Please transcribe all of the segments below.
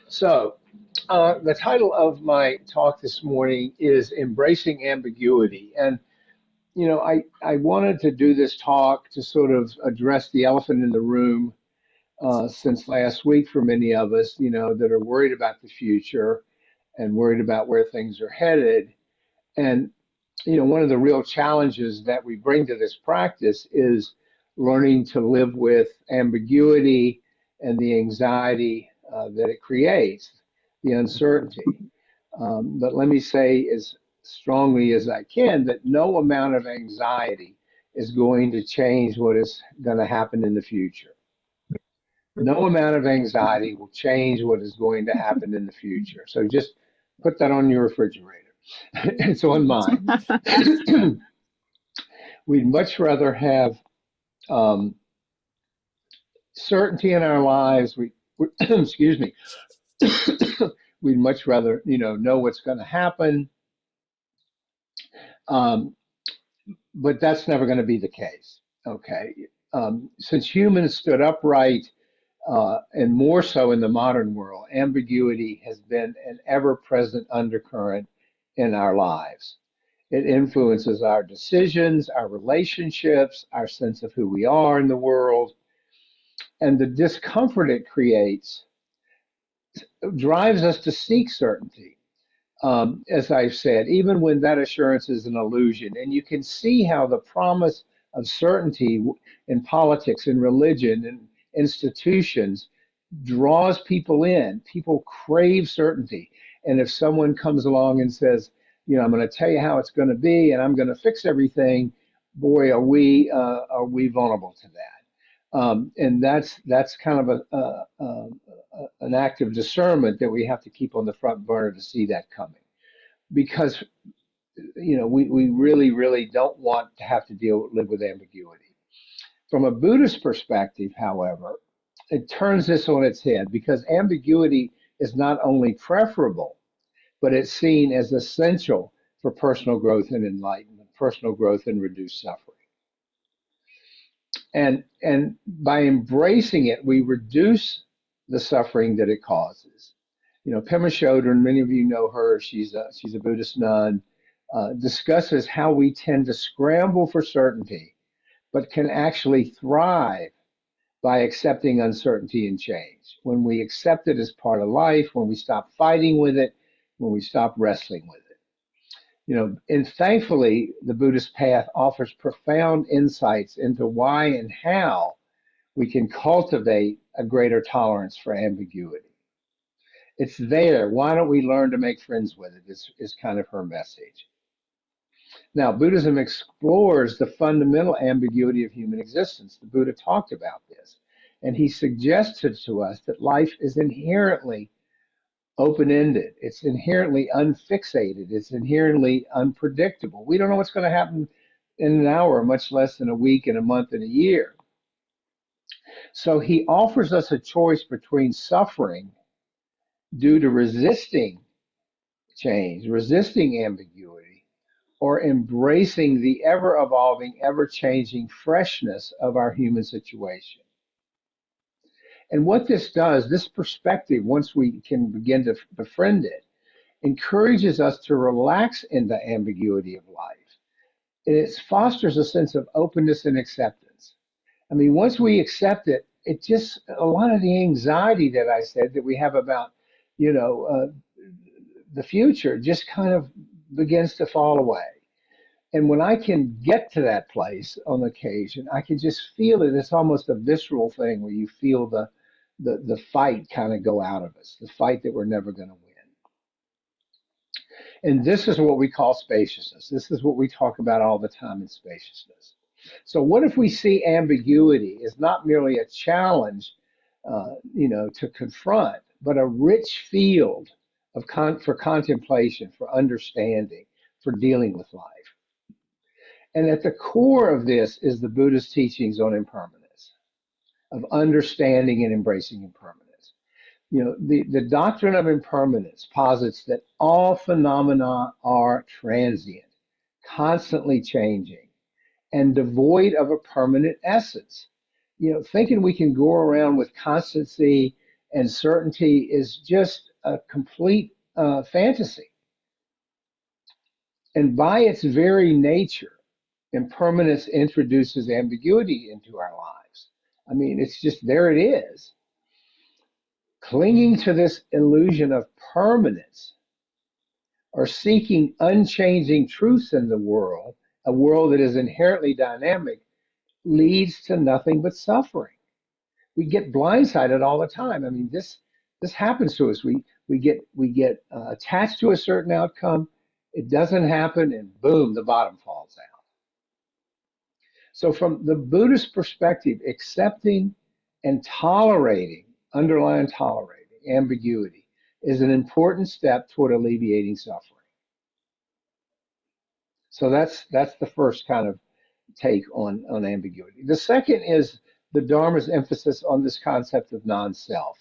So, the title of my talk this morning is Embracing Ambiguity. And, I wanted to do this talk to sort of address the elephant in the room since last week for many of us, that are worried about the future and worried about where things are headed. And, one of the real challenges that we bring to this practice is learning to live with ambiguity and the anxiety that it creates, the uncertainty. But let me say as strongly as I can that no amount of anxiety is going to change what is going to happen in the future. No amount of anxiety will change what is going to happen in the future. So just put that on your refrigerator. It's on mine. We'd much rather have um, certainty in our lives. Excuse me. We'd much rather, know what's going to happen. Um, but that's never going to be the case. Okay. Since humans stood upright, and more so in the modern world, ambiguity has been an ever present undercurrent in our lives. It influences our decisions, our relationships, our sense of who we are in the world, and the discomfort it creates drives us to seek certainty. As I've said, even when that assurance is an illusion. And you can see how the promise of certainty in politics, in religion, and institutions draws people in. People crave certainty. And if someone comes along and says, I'm going to tell you how it's going to be, and I'm going to fix everything, boy, are we vulnerable to that. And that's kind of an act of discernment that we have to keep on the front burner to see that coming, because we really, really don't want to have to live with ambiguity. From a Buddhist perspective, however, it turns this on its head because ambiguity is not only preferable, but it's seen as essential for personal growth and enlightenment, personal growth and reduced suffering. And by embracing it, we reduce the suffering that it causes. Pema Chodron, many of you know her. She's a Buddhist nun. Discusses how we tend to scramble for certainty, but can actually thrive by accepting uncertainty and change. When we accept it as part of life, when we stop fighting with it, when we stop wrestling with it. And thankfully, the Buddhist path offers profound insights into why and how we can cultivate a greater tolerance for ambiguity. It's there. Why don't we learn to make friends with it? Is kind of her message. Now, Buddhism explores the fundamental ambiguity of human existence. The Buddha talked about this, and he suggested to us that life is inherently open-ended. It's inherently unfixated. It's inherently unpredictable. We don't know what's going to happen in an hour, much less in a week, and a month, and a year. So he offers us a choice between suffering due to resisting change, resisting ambiguity, or embracing the ever evolving, ever changing freshness of our human situation. And what this does, this perspective, once we can begin to befriend it, encourages us to relax in the ambiguity of life. It fosters a sense of openness and acceptance. I mean, once we accept it, it just, a lot of the anxiety that I said that we have about, the future just kind of begins to fall away. And when I can get to that place on occasion, I can just feel it. It's almost a visceral thing where you feel the fight kind of go out of us, the fight that we're never going to win. And this is what we call spaciousness. This is what we talk about all the time in spaciousness. So what if we see ambiguity as not merely a challenge, to confront, but a rich field for contemplation, for understanding, for dealing with life? And at the core of this is the Buddhist teachings on impermanence, of understanding and embracing impermanence. The doctrine of impermanence posits that all phenomena are transient, constantly changing, and devoid of a permanent essence. Thinking we can go around with constancy and certainty is just a complete fantasy. And by its very nature, impermanence introduces ambiguity into our lives. I mean, it's just there it is. Clinging to this illusion of permanence or seeking unchanging truths in the world, a world that is inherently dynamic, leads to nothing but suffering. We get blindsided all the time. I mean, this happens to us. We get attached to a certain outcome. It doesn't happen, and boom, the bottom falls out. So, from the Buddhist perspective, accepting and tolerating, underlying tolerating ambiguity is an important step toward alleviating suffering. So that's the first kind of take on ambiguity. The second is the Dharma's emphasis on this concept of non-self.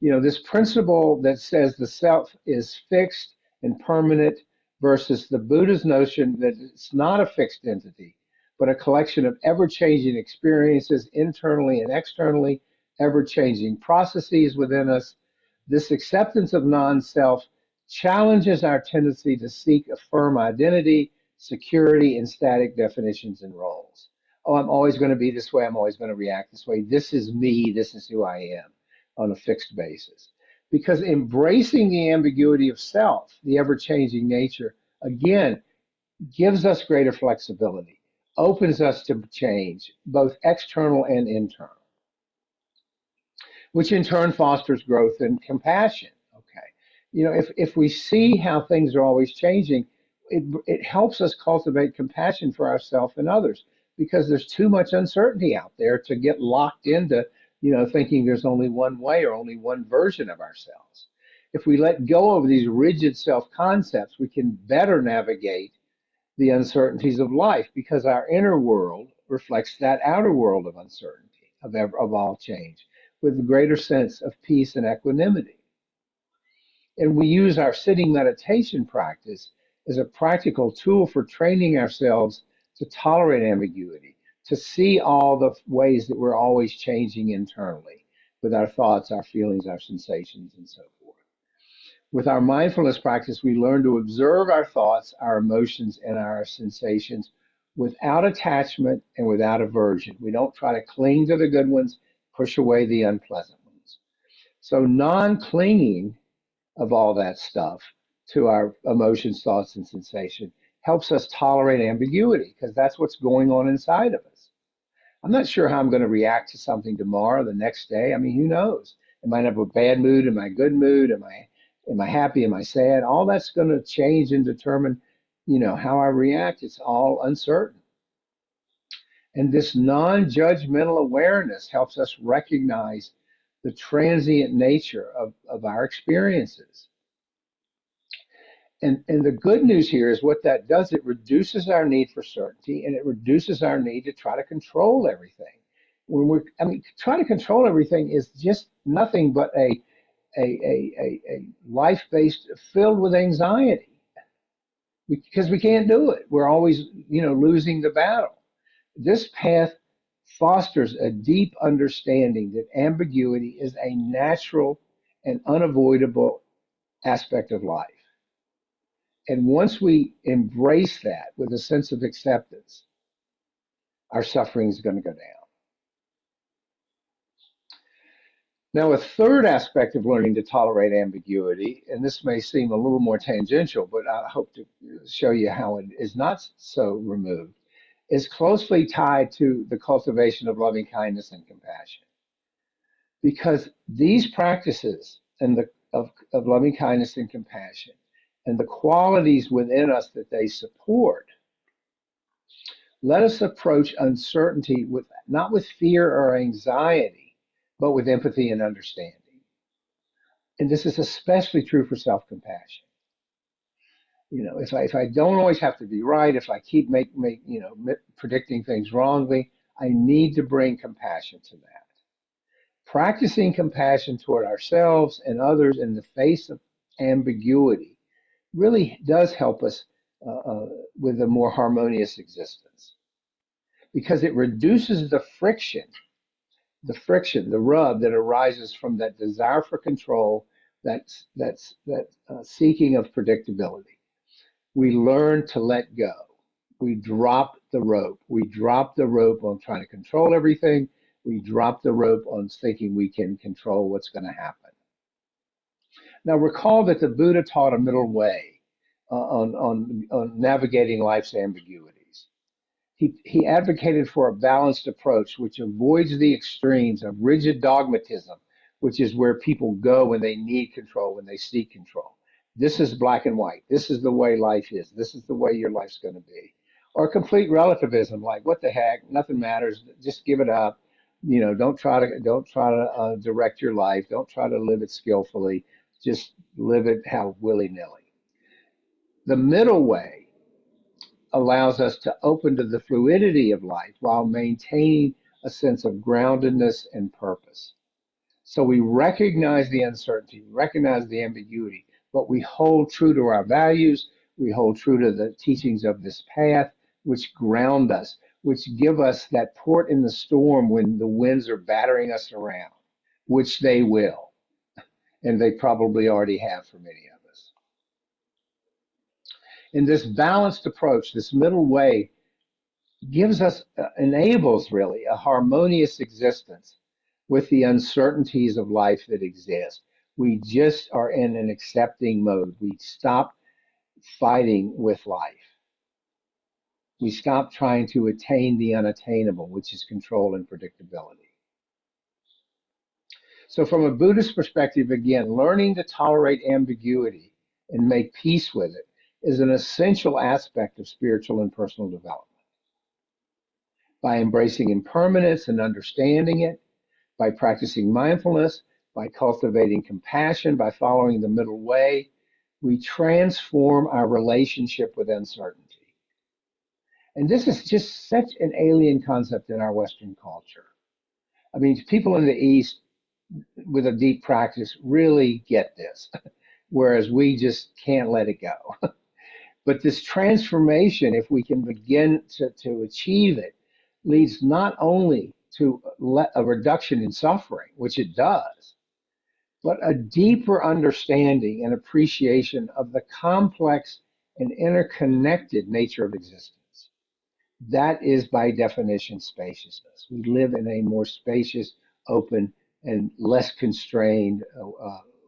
This principle that says the self is fixed and permanent versus the Buddha's notion that it's not a fixed entity, but a collection of ever-changing experiences internally and externally, ever-changing processes within us. This acceptance of non-self challenges our tendency to seek a firm identity, security, in static definitions and roles. Oh, I'm always going to be this way. I'm always going to react this way. This is me. This is who I am on a fixed basis. Because embracing the ambiguity of self, the ever changing nature, again, gives us greater flexibility, opens us to change, both external and internal, which in turn fosters growth and compassion. Okay. If we see how things are always changing, it helps us cultivate compassion for ourselves and others because there's too much uncertainty out there to get locked into, thinking there's only one way or only one version of ourselves. If we let go of these rigid self concepts, we can better navigate the uncertainties of life because our inner world reflects that outer world of uncertainty, of all change, with a greater sense of peace and equanimity. And we use our sitting meditation practice as a practical tool for training ourselves to tolerate ambiguity, to see all the ways that we're always changing internally with our thoughts, our feelings, our sensations, and so forth. With our mindfulness practice, we learn to observe our thoughts, our emotions, and our sensations without attachment and without aversion. We don't try to cling to the good ones, push away the unpleasant ones. So non-clinging of all that stuff to our emotions, thoughts, and sensation helps us tolerate ambiguity because that's what's going on inside of us. I'm not sure how I'm going to react to something tomorrow, the next day. I mean, who knows? Am I in a bad mood? Am I in a good mood? Am I happy? Am I sad? All that's going to change and determine, how I react. It's all uncertain. And this non-judgmental awareness helps us recognize the transient nature of our experiences. And the good news here is what that does, it reduces our need for certainty and it reduces our need to try to control everything. Trying to control everything is just nothing but a life based filled with anxiety because we can't do it. We're always, losing the battle. This path fosters a deep understanding that ambiguity is a natural and unavoidable aspect of life. And once we embrace that with a sense of acceptance, our suffering is going to go down. Now, a third aspect of learning to tolerate ambiguity, and this may seem a little more tangential, but I hope to show you how it is not so removed, is closely tied to the cultivation of loving kindness and compassion. Because these practices of loving kindness and compassion and the qualities within us that they support, let us approach uncertainty not with fear or anxiety, but with empathy and understanding. And this is especially true for self-compassion. If I don't always have to be right, if I keep predicting things wrongly, I need to bring compassion to that. Practicing compassion toward ourselves and others in the face of ambiguity really does help us with a more harmonious existence because it reduces the friction the friction, the rub that arises from that desire for control, that seeking of predictability. We learn to let go. We drop the rope. We drop the rope on trying to control everything. We drop the rope on thinking we can control what's going to happen. Now, recall that the Buddha taught a middle way on navigating life's ambiguities. He advocated for a balanced approach which avoids the extremes of rigid dogmatism, which is where people go when they need control, when they seek control. This is black and white. This is the way life is. This is the way your life's going to be. Or complete relativism, like what the heck, nothing matters. Just give it up. Don't try to direct your life. Don't try to live it skillfully. Just live it how willy nilly. The middle way allows us to open to the fluidity of life while maintaining a sense of groundedness and purpose. So we recognize the uncertainty, recognize the ambiguity, but we hold true to our values. We hold true to the teachings of this path, which ground us, which give us that port in the storm when the winds are battering us around, which they will, and they probably already have for many of us. And this balanced approach, this middle way, gives us, enables really a harmonious existence with the uncertainties of life that exist. We just are in an accepting mode. We stop fighting with life. We stop trying to attain the unattainable, which is control and predictability. So, from a Buddhist perspective, again, learning to tolerate ambiguity and make peace with it is an essential aspect of spiritual and personal development. By embracing impermanence and understanding it, by practicing mindfulness, by cultivating compassion, by following the middle way, we transform our relationship with uncertainty. And this is just such an alien concept in our Western culture. I mean, people in the East with a deep practice really get this, whereas we just can't let it go. But this transformation, if we can begin to achieve it, leads not only to a reduction in suffering, which it does, but a deeper understanding and appreciation of the complex and interconnected nature of existence. That is, by definition, spaciousness. We live in a more spacious, open, and less constrained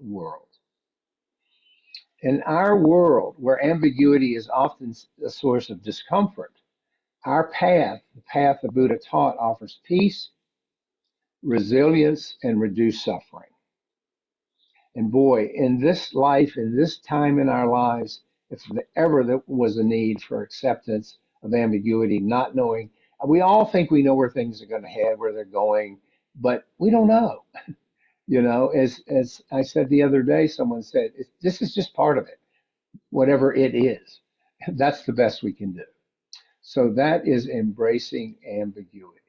world. In our world, where ambiguity is often a source of discomfort, our path, the path the Buddha taught, offers peace, resilience, and reduced suffering. And boy, in this life, in this time in our lives, if ever there was a need for acceptance of ambiguity, not knowing, we all think we know where things are going to head, where they're going, but we don't know. As I said the other day, someone said, this is just part of it, whatever it is. That's the best we can do. So that is embracing ambiguity.